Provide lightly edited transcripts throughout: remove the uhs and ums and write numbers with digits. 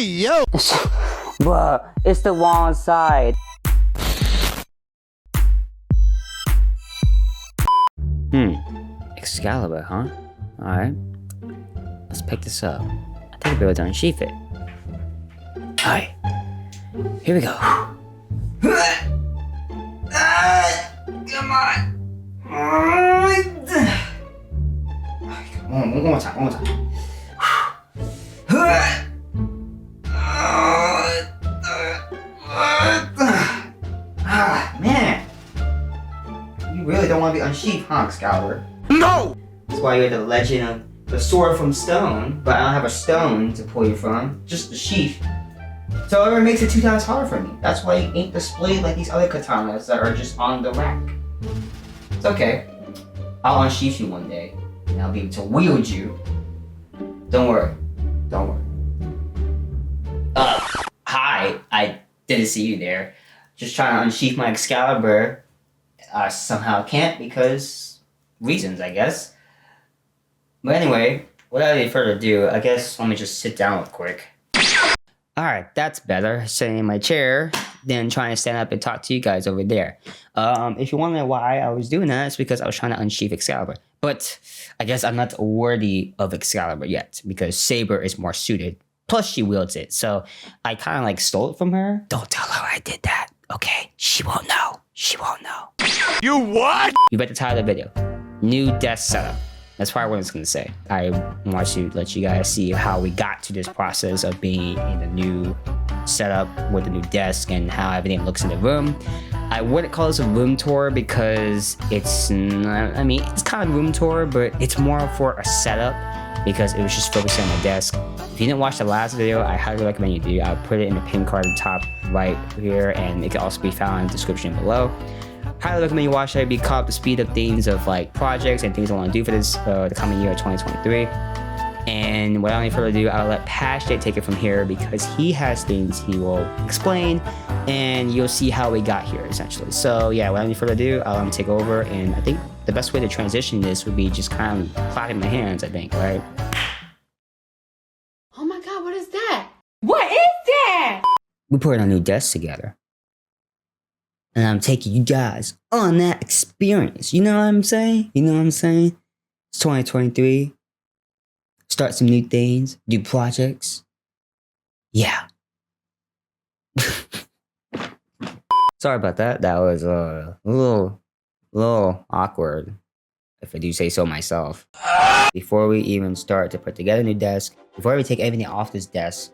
yo! Bruh, it's the wrong side. Excalibur, huh? Alright. Let's pick this up. I think I'll be able to unsheath it. Alright. Here we go. Come on. One more time. Man. You really don't want to be unsheathed, huh, Excalibur? No! That's why you're the legend of the sword from stone, but I don't have a stone to pull you from, just the sheath. So it makes it 2 times harder for me. That's why you ain't displayed like these other katanas that are just on the rack. It's okay. I'll unsheath you one day, and I'll be able to wield you. Don't worry. Don't worry. Hi. I didn't see you there. Just trying to unsheath my Excalibur. I somehow can't because reasons, I guess. But anyway, without any further ado, I guess let me just sit down real quick. Alright, that's better. Sitting in my chair than trying to stand up and talk to you guys over there. If you want to know why I was doing that, it's because I was trying to unsheath Excalibur. But I guess I'm not worthy of Excalibur yet because Saber is more suited. Plus she wields it. So I kind of like stole it from her. Don't tell her I did that, okay? She won't know. She won't know. You what? You read the title of the video. New desk setup. That's probably what I was going to say. I want to let you guys see how we got to this process of being in the new setup with the new desk and how everything looks in the room. I wouldn't call this a room tour because it's not, I mean, it's kind of room tour, but it's more for a setup because it was just focusing on the desk. If you didn't watch the last video, I highly recommend you do. I'll put it in the pin card at the top right here, and it can also be found in the description below. Highly recommend you watch it. Be caught up to speed of things of like projects and things I want to do for this the coming year of 2023. And without any further ado, I'll let Pashtay take it from here because he has things he will explain and you'll see how we got here essentially. So yeah, without any further ado, I'll let him take over, and I think the best way to transition this would be just kind of clapping my hands, I think, right? Oh my god, what is that? What is that? We put a new desk together. And I'm taking you guys on that experience. You know what I'm saying? You know what I'm saying? It's 2023. Start some new things. Do projects. Yeah. Sorry about that. That was a little awkward, if I do say so myself. Before we even start to put together a new desk, before we take everything off this desk,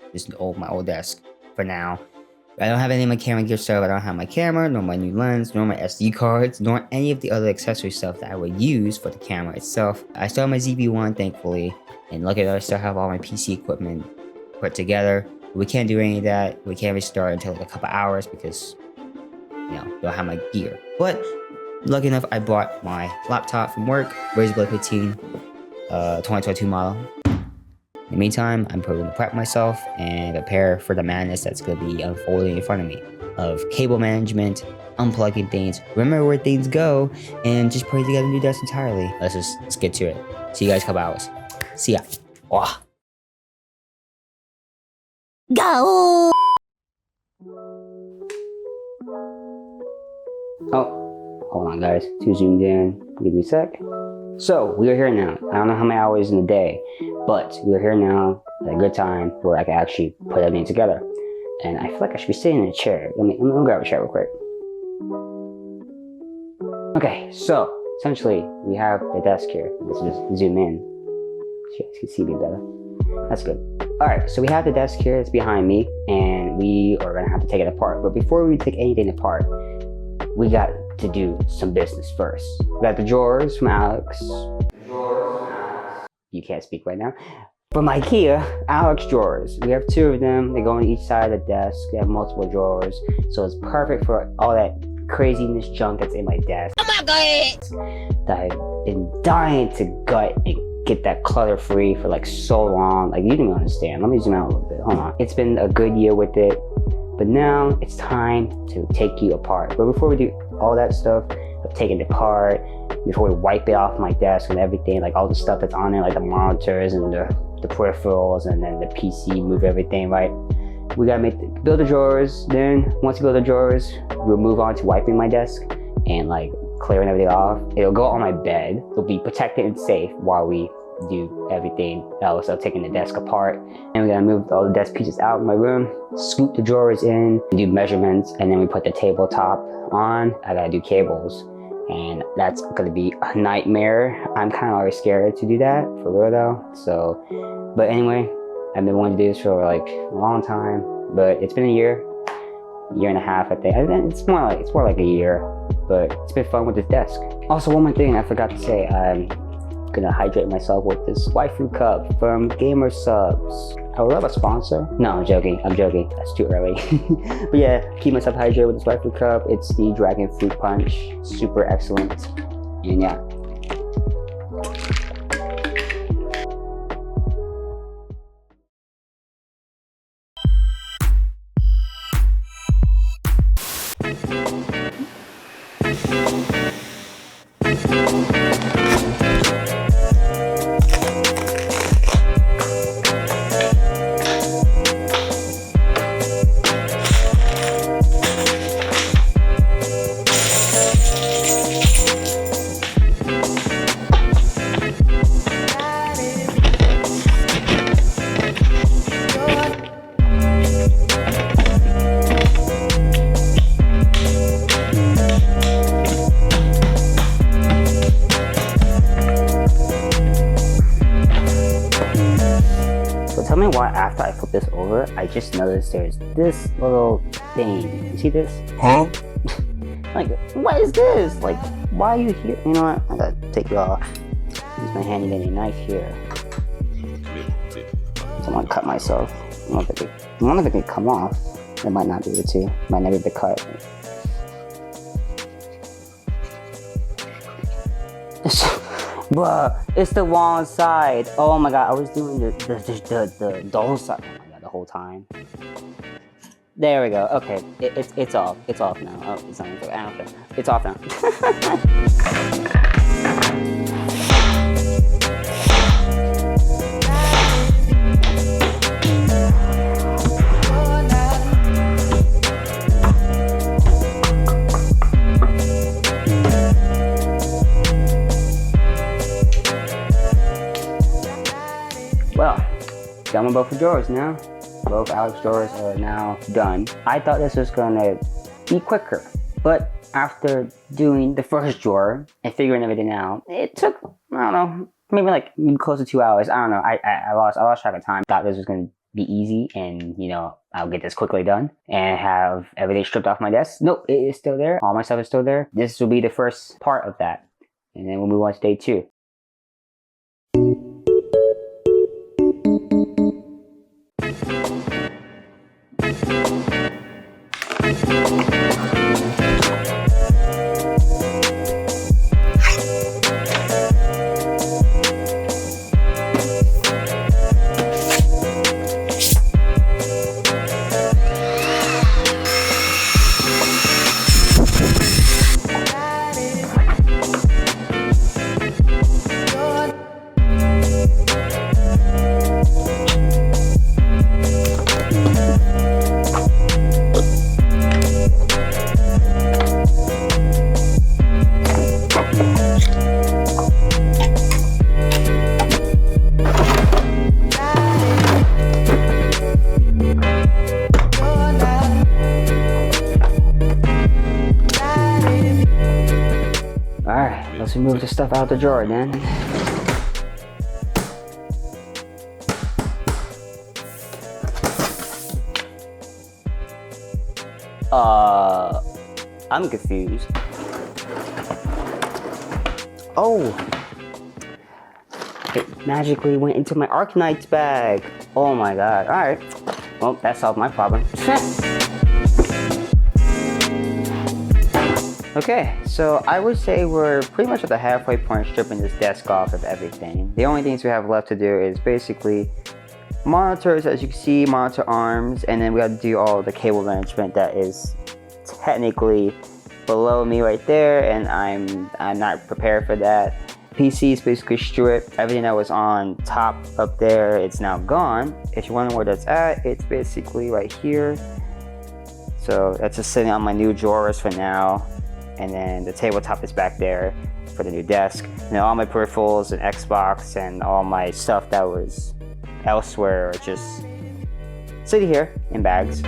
my old desk for now, I don't have any of my camera gear stuff. I don't have my camera, nor my new lens, nor my SD cards, nor any of the other accessory stuff that I would use for the camera itself. I still have my ZB-1, thankfully, and look at that, I still have all my PC equipment put together. We can't do any of that. We can't restart until like a couple hours because, you know, don't have my gear. But lucky enough, I bought my laptop from work, Razer Blade 15, 2022 model. In the meantime, I'm going to prep myself and prepare for the madness that's going to be unfolding in front of me of cable management, unplugging things, remember where things go, and just putting together a new desk entirely. Let's get to it. See you guys in a couple hours. See ya. Wah. Go! Oh, hold on guys. Too zoomed in. Give me a sec. So, we are here now. I don't know how many hours in the day, but we're here now at a good time where I can actually put everything together. And I feel like I should be sitting in a chair. Let me grab a chair real quick. Okay, so essentially we have the desk here. Let's just zoom in so you guys can see me better. That's good. Alright, so we have the desk here that's behind me, and we are gonna have to take it apart. But before we take anything apart, we got to do some business first. We got the drawers from Alex. You can't speak right now. From IKEA, Alex drawers. We have 2 of them. They go on each side of the desk. They have multiple drawers. So it's perfect for all that craziness junk that's in my desk. Oh my god! That I've been dying to gut and get that clutter free for like so long. Like, you don't even understand. Let me zoom out a little bit. Hold on. It's been a good year with it. But now it's time to take you apart. But before we do all that stuff of taking it apart, before we wipe it off my desk and everything, like all the stuff that's on there, like the monitors and the peripherals and then the PC, move everything, right? we gotta build the drawers. Then once we build the drawers, we'll move on to wiping my desk and like clearing everything off. It'll go on my bed. It'll be protected and safe while we do everything else of taking the desk apart. And we gotta move all the desk pieces out of my room, scoop the drawers in, do measurements, and then we put the tabletop on. I gotta do cables, and that's gonna be a nightmare. I'm kind of already scared to do that, for real though. So, but anyway, I've been wanting to do this for like a long time, but it's been a year and a half, I think. It's more like a year, but it's been fun with this desk. Also, one more thing I forgot to say, I'm gonna hydrate myself with this waifu cup from Gamer Subs. I would love a sponsor. No, I'm joking. That's too early. But yeah, keep myself hydrated with this waifu cup. It's the Dragon Fruit Punch. Super excellent. And yeah. Tell me why after I flip this over, I just noticed there's this little thing. You see this? Huh? Like, what is this? Like, why are you here? You know what? I gotta take it off. Use my handy dandy knife here. So I'm gonna cut myself. I wonder if it can come off. It might not be able to. Might not be able to cut. Bruh, it's the wrong side. Oh my god, I was doing the dull side. Oh my god, the whole time. There we go. Okay, it's off. It's off now. Oh, it's not even. I don't care. It's off now. Well, done with both the drawers now. Both Alex's drawers are now done. I thought this was gonna be quicker, but after doing the first drawer and figuring everything out, it took, I don't know, maybe close to 2 hours. I don't know. I lost track of time. Thought this was gonna be easy and, you know, I'll get this quickly done and have everything stripped off my desk. Nope, it is still there. All my stuff is still there. This will be the first part of that. And then we'll move on to day 2. Alright, let's remove the stuff out of the drawer then. I'm confused. Oh! It magically went into my Arcanite's bag. Oh my god. Alright. Well, that solved my problem. Okay, so I would say we're pretty much at the halfway point stripping this desk off of everything. The only things we have left to do is basically monitors, as you can see, monitor arms, and then we have to do all the cable management that is technically below me right there, and I'm not prepared for that. PC is basically stripped. Everything that was on top up there, it's now gone. If you're wondering where that's at, it's basically right here. So that's just sitting on my new drawers for now. And then the tabletop is back there for the new desk. And then all my peripherals and Xbox and all my stuff that was elsewhere are just sitting here in bags.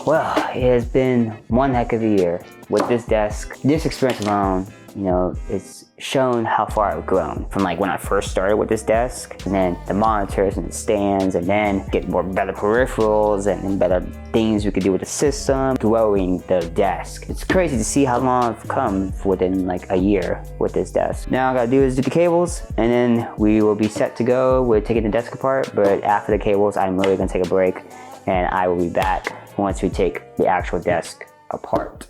Well, it has been one heck of a year with this desk. This experience alone, you know, it's shown how far I've grown from like when I first started with this desk, and then the monitors and the stands, and then get more better peripherals and better things we could do with the system, growing the desk. It's crazy to see how long I've come within like a year with this desk. Now all I gotta do is do the cables, and then we will be set to go. We're taking the desk apart, but after the cables, I'm really gonna take a break, and I will be back once we take the actual desk apart.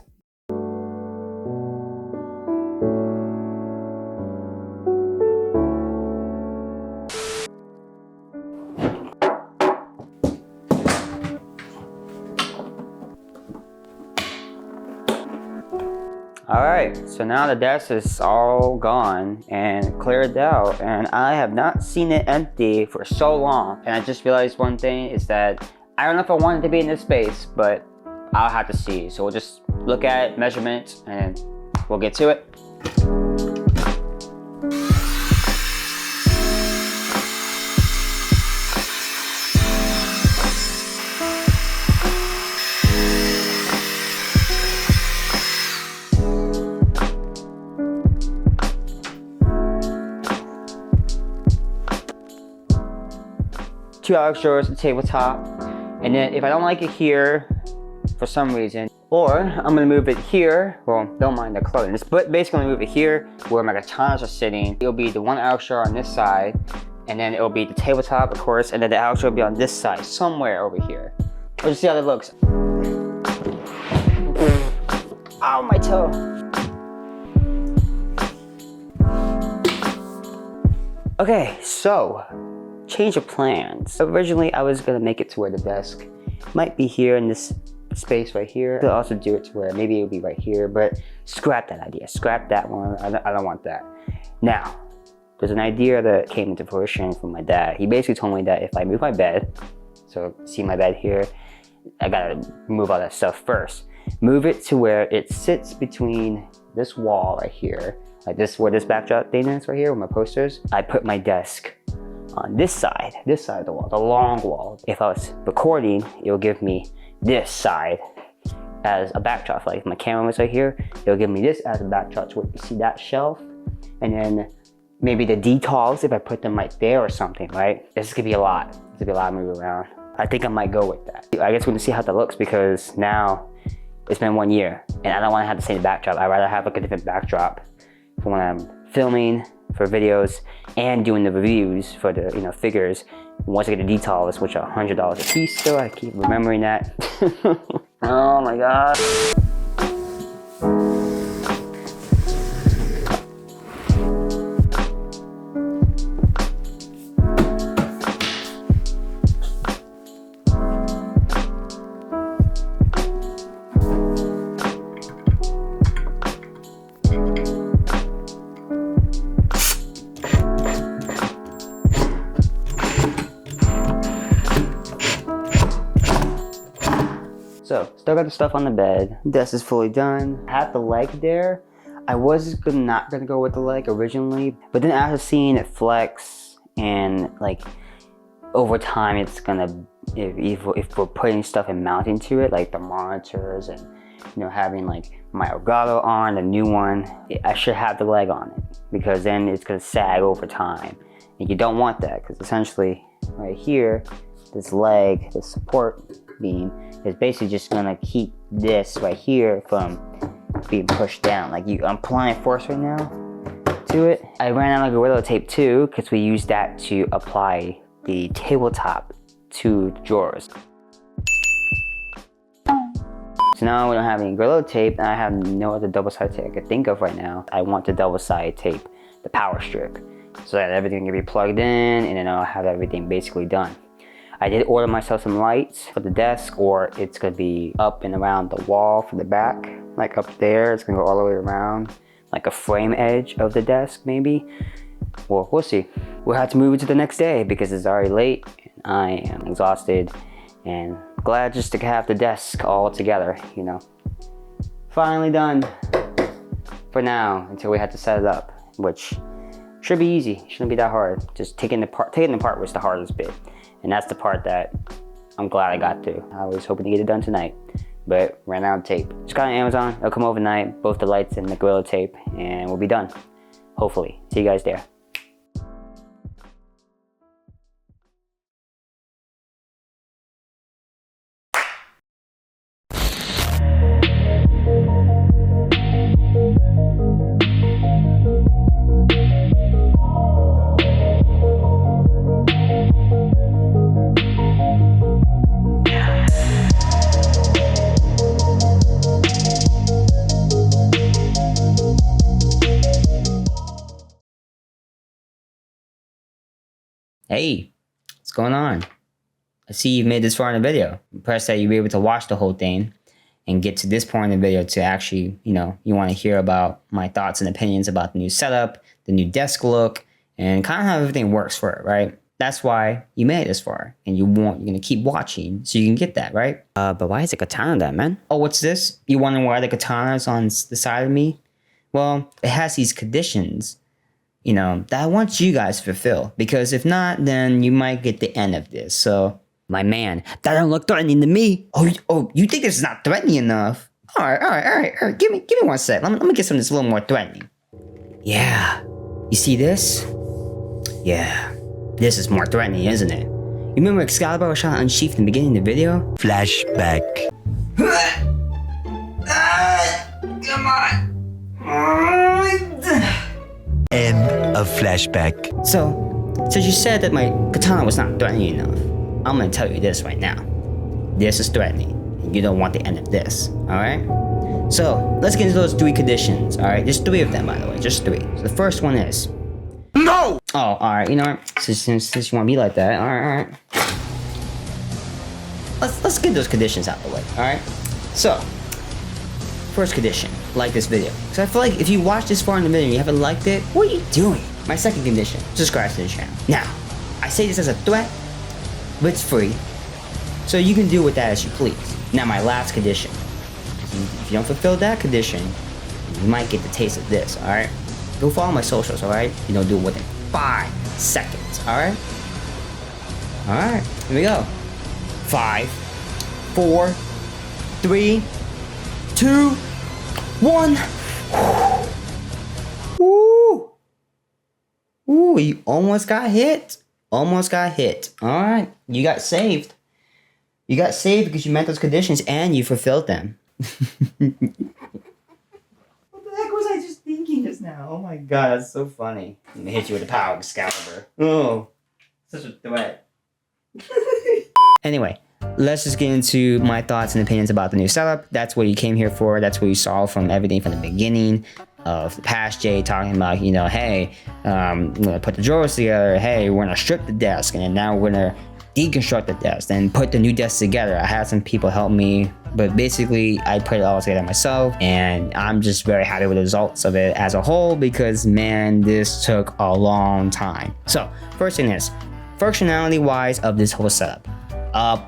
Alright, so now the desk is all gone and cleared out, and I have not seen it empty for so long. And I just realized one thing is that I don't know if I want it to be in this space, but I'll have to see. So we'll just look at measurements and we'll get to it. Two Alex drawers, a tabletop. And then if I don't like it here, for some reason, or I'm gonna move it here, well, don't mind the clothing, but basically I'm gonna move it here where my katanas are sitting. It'll be the one Alex drawer on this side, and then it'll be the tabletop, of course, and then the Alex drawer will be on this side, somewhere over here. Let's see how that looks. Ow, my toe. Okay, so, change of plans. Originally, I was gonna make it to where the desk might be here in this space right here. I'll also do it to where maybe it'll be right here, but scrap that idea. Scrap that one. I don't want that. Now, there's an idea that came into fruition from my dad. He basically told me that if I move my bed, so see my bed here, I gotta move all that stuff first. Move it to where it sits between this wall right here, like this, where this backdrop thing is right here with my posters. I put my desk on this side of the wall, the long wall. If I was recording, it'll give me this side as a backdrop. Like if my camera was right here, it'll give me this as a backdrop. So you see that shelf, and then maybe the details if I put them right there or something, right? This could be a lot. It's gonna be a lot to move around. I think I might go with that. I guess we're gonna see how that looks, because now it's been 1 year and I don't want to have the same backdrop. I'd rather have like a different backdrop for when I'm filming, for videos, and doing the reviews for the, you know, figures. Once I get the details, which are $100 a piece still, I keep remembering that. Oh my God. So, still got the stuff on the bed. Desk is fully done. I have the leg there. I was not gonna go with the leg originally, but then after seeing it flex and like over time, it's gonna, if we're putting stuff and mounting to it, like the monitors and, you know, having like my Elgato on, the new one, I should have the leg on it, because then it's gonna sag over time. And you don't want that, because essentially right here, this leg, this support beam is basically just gonna keep this right here from being pushed down. Like I'm applying force right now to it. I ran out of Gorilla Tape too, because we used that to apply the tabletop to the drawers. So now we don't have any Gorilla Tape, and I have no other double-sided tape I could think of right now. I want to double-sided tape the power strip so that everything can be plugged in, and then I'll have everything basically done. I did order myself some lights for the desk, or it's gonna be up and around the wall for the back, like up there. It's gonna go all the way around, like a frame edge of the desk maybe. Well, we'll see. We'll have to move it to the next day because it's already late. I am exhausted and glad just to have the desk all together, you know. Finally done for now until we have to set it up, which should be easy. Shouldn't be that hard. Just taking it apart was the hardest bit. And that's the part that I'm glad I got through. I was hoping to get it done tonight, but ran out of tape. Just got on Amazon. It'll come overnight, both the lights and the Gorilla Tape, and we'll be done. Hopefully. See you guys there. Hey, what's going on? I see you've made this far in the video. I'm impressed that you'll be able to watch the whole thing and get to this point in the video to actually, you want to hear about my thoughts and opinions about the new setup, the new desk look, and kind of how everything works for it, right? That's why you made it this far, and you're going to keep watching so you can get that, right? But why is a katana that, man? Oh, what's this? You wondering why the katana's on the side of me? Well, it has these conditions, that I want you guys to fulfill. Because if not, then you might get the end of this. So, my man, that don't look threatening to me. Oh, you think this is not threatening enough? All right. Give me 1 sec. Let me get something that's a little more threatening. Yeah. You see this? Yeah. This is more threatening, isn't it? You remember Excalibur was shot unsheathed in the beginning of the video? Flashback. Come on. End of flashback. So, since you said that my katana was not threatening enough, I'm gonna tell you this right now. This is threatening. You don't want the end of this, alright? So, let's get into those 3 conditions, alright? There's 3 of them, by the way, just 3. So the first one is... No! Oh, alright, you know what? Since you want to be like that, alright. Let's get those conditions out of the way, alright? So, first condition, like this video. So I feel like if you watch this far in the video and you haven't liked it, what are you doing? My second condition, subscribe to the channel. Now, I say this as a threat, but it's free. So you can do with that as you please. Now my last condition. If you don't fulfill that condition, you might get the taste of this, alright? Go follow my socials, alright? You don't do it within 5 seconds, alright? Alright, here we go. 5, 4, 3, 2, 1. Woo! Ooh, you almost got hit. Almost got hit. Alright, you got saved. You got saved because you met those conditions and you fulfilled them. What the heck was I just thinking just now? Oh my god, that's so funny. I'm gonna hit you with a power Excalibur. Oh, such a threat. Anyway, let's just get into my thoughts and opinions about the new setup. That's what you came here for. That's what you saw from everything from the beginning of the past Jay talking about, hey, we're gonna put the drawers together. Hey, we're gonna strip the desk, and then now we're gonna deconstruct the desk and put the new desk together. I had some people help me, but basically I put it all together myself, and I'm just very happy with the results of it as a whole because, man, this took a long time. So, first thing is, functionality wise of this whole setup,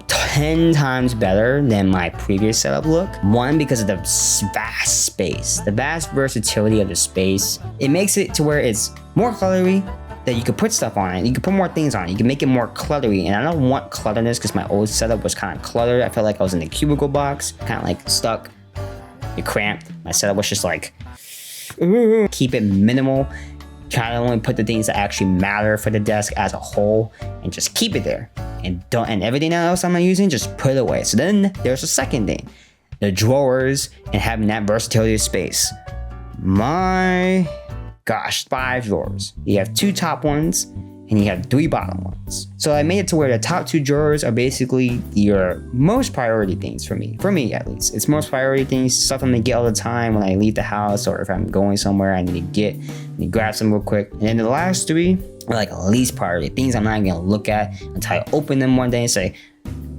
10 times better than my previous setup look. One, because of the vast space, the vast versatility of the space. It makes it to where it's more cluttery, that you could put stuff on it. You can put more things on it. You can make it more cluttery. And I don't want clutterness because my old setup was kind of cluttered. I felt like I was in a cubicle box, kind of like stuck, you're cramped. My setup was just like, keep it minimal. Try to only put the things that actually matter for the desk as a whole and just keep it there. And everything else I'm not using, just put it away. So then there's a second thing, the drawers and having that versatility of space. My gosh, 5 drawers. You have 2 top ones and you have 3 bottom ones. So I made it to where the top 2 drawers are basically your most priority things for me at least. It's most priority things, stuff I'm gonna get all the time when I leave the house, or if I'm going somewhere I need to grab some real quick. And then the last 3 are like least priority things I'm not even gonna look at until I open them one day and say,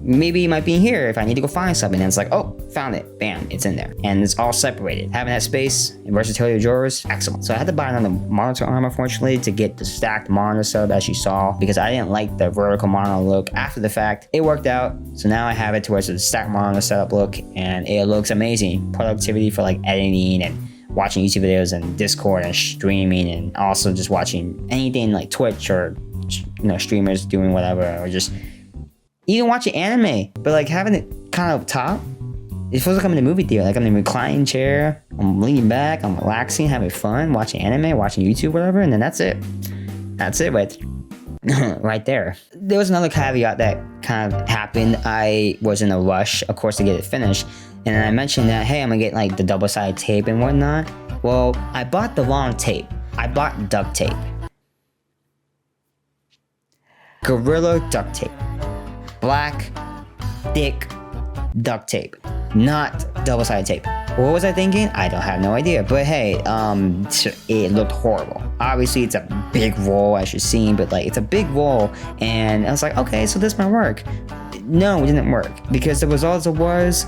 maybe it might be in here if I need to go find something. And it's like, oh, found it. Bam, it's in there. And it's all separated. Having that space and versatility of drawers, excellent. So I had to buy another monitor arm, unfortunately, to get the stacked monitor setup as you saw, because I didn't like the vertical monitor look. After the fact, it worked out. So now I have it to where it's a stacked monitor setup look, and it looks amazing. Productivity for like editing and watching YouTube videos and Discord and streaming, and also just watching anything like Twitch or, you know, streamers doing whatever, or just even watching anime, but like having it kind of top. It feels like I'm in a movie theater, like I'm in a reclining chair, I'm leaning back, I'm relaxing, having fun, watching anime, watching YouTube, whatever, and then that's it. That's it right there. There was another caveat that kind of happened. I was in a rush, of course, to get it finished, and I mentioned that, hey, I'm gonna get like the double-sided tape and whatnot. Well, I bought the wrong tape. I bought duct tape. Gorilla duct tape. Black, thick duct tape, not double-sided tape. What was I thinking? I don't have no idea. But hey, it looked horrible. Obviously, it's a big roll, as you've seen, but like it's a big roll, and I was like, okay, so this might work. No, it didn't work, because the results was,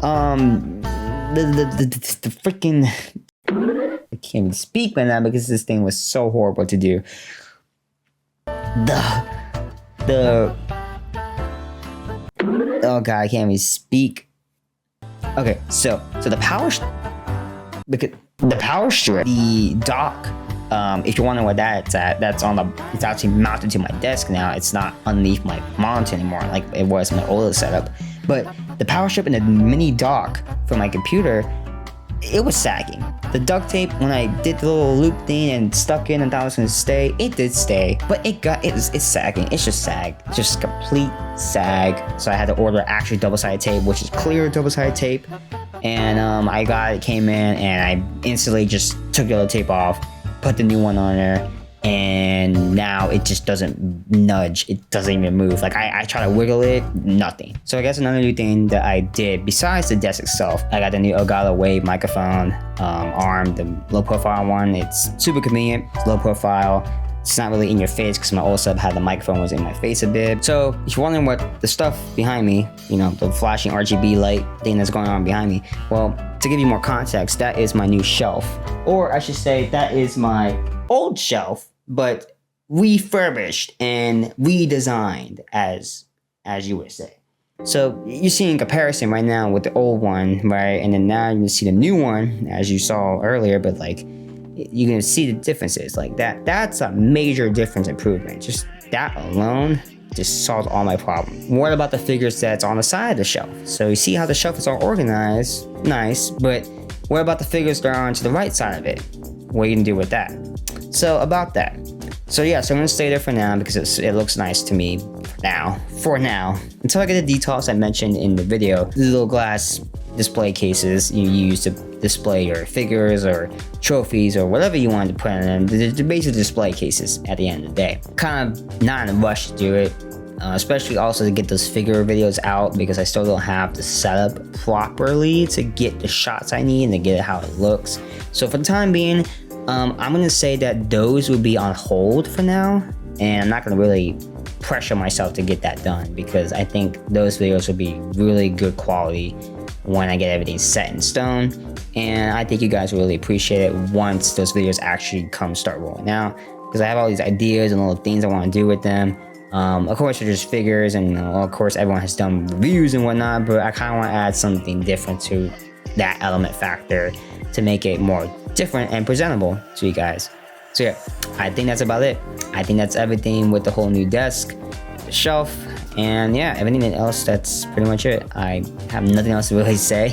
the freaking, I can't even speak right now because this thing was so horrible to do. Oh god, I can't even speak. Okay, so the power strip, the dock. If you're wondering where that's at, it's actually mounted to my desk now. It's not underneath my monitor anymore, like it was in my older setup. But the power strip and the mini dock for my computer, it was sagging. The duct tape, when I did the little loop thing and stuck in and thought it was gonna stay, it did stay, but it's sagging. It's just sag. It's just complete sag. So I had to order actually double-sided tape, which is clear double-sided tape. And I got it, came in, and I instantly just took the other tape off, put the new one on there, and now it just doesn't nudge. It doesn't even move. Like I try to wiggle it, nothing. So I guess another new thing that I did besides the desk itself, I got the new Elgato Wave microphone arm, the low profile one. It's super convenient. It's low profile. It's not really in your face because my old setup had the microphone was in my face a bit. So if you're wondering what the stuff behind me, you know, the flashing RGB light thing that's going on behind me, well, to give you more context, that is my new shelf. Or I should say that is my old shelf, but refurbished and redesigned, as you would say. So you're seeing comparison right now with the old one, right? And then now you see the new one, as you saw earlier, but like you're gonna see the differences. Like that's a major difference improvement. Just that alone just solves all my problems. What about the figure sets on the side of the shelf? So you see how the shelf is all organized, nice, but what about the figures that are on to the right side of it? What are you gonna do with that? So about that. So yeah, so I'm gonna stay there for now because it looks nice to me for now. Until I get the details I mentioned in the video, the little glass display cases you use to display your figures or trophies or whatever you wanted to put in them. They're basically display cases at the end of the day. Kind of not in a rush to do it, especially also to get those figure videos out because I still don't have the setup properly to get the shots I need and to get it how it looks. So for the time being, I'm gonna say that those will be on hold for now, and I'm not gonna really pressure myself to get that done because I think those videos will be really good quality when I get everything set in stone, and I think you guys will really appreciate it once those videos actually start rolling out, because I have all these ideas and little things I want to do with them. Of course they're just figures, and of course everyone has done reviews and whatnot, but I kind of want to add something different to that element factor to make it more different and presentable to you guys. So yeah, I think that's about it. I think that's everything with the whole new desk, the shelf, and yeah, everything else, that's pretty much it. I have nothing else to really say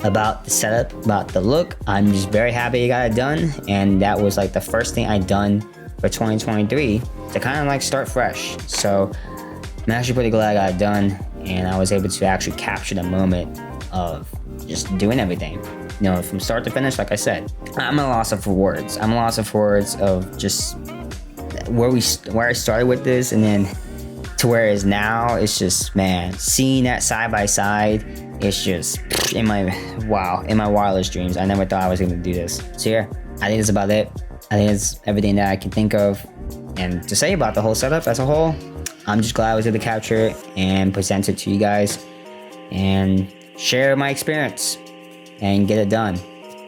about the setup, about the look. I'm just very happy I got it done, and that was like the first thing I done for 2023 to kind of like start fresh. So I'm actually pretty glad I got it done, and I was able to actually capture the moment of just doing everything. You know, from start to finish, like I said, I'm a loss of words. I'm a loss of words of just where I started with this, and then to where it is now. It's just, man, seeing that side by side, it's just in my wildest dreams. I never thought I was gonna do this. So yeah, I think that's about it. I think it's everything that I can think of and to say about the whole setup as a whole. I'm just glad I was able to capture it and present it to you guys and share my experience and get it done.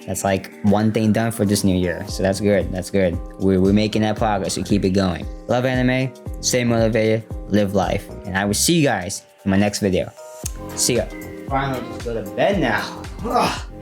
That's like one thing done for this new year. So that's good. That's good. We're making that progress. We keep it going. Love anime. Stay motivated. Live life. And I will see you guys in my next video. See ya. Finally, just go to bed now. Ugh.